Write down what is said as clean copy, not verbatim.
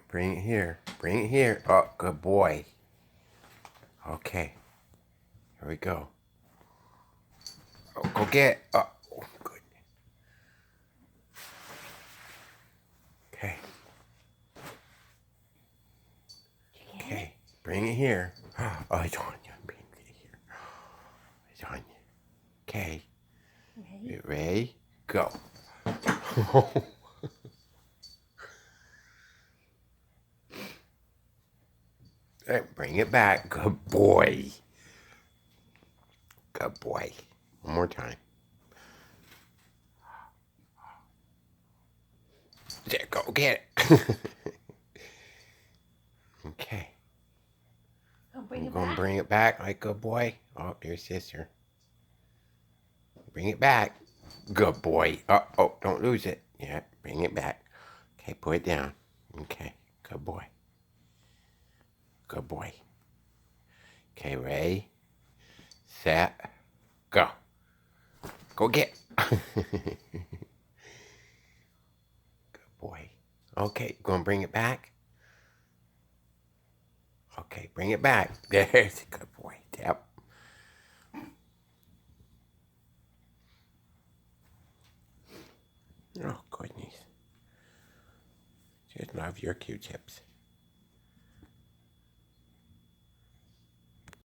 Bring it here. Bring it here. Oh, good boy. Okay. Here we go. Oh, go get it. Oh, good. Okay. Okay. Bring it here. Oh, it's on you. Bring it here. It's on you. Okay. Ready? Ready? Go. Hey, bring it back. Good boy. Good boy. One more time. There, go get it. Okay. Oh, bring I'm it going to back. bring it back like good boy. Oh, your sister. Bring it back. Good boy. Oh, don't lose it. Yeah, bring it back. Okay, put it down. Okay, good boy. Good boy. Okay, ready, set, go. Go get. Good boy. Okay, gonna bring it back? Okay, bring it back. There's a good boy. Yep. Oh, goodness. Just love your Q-tips.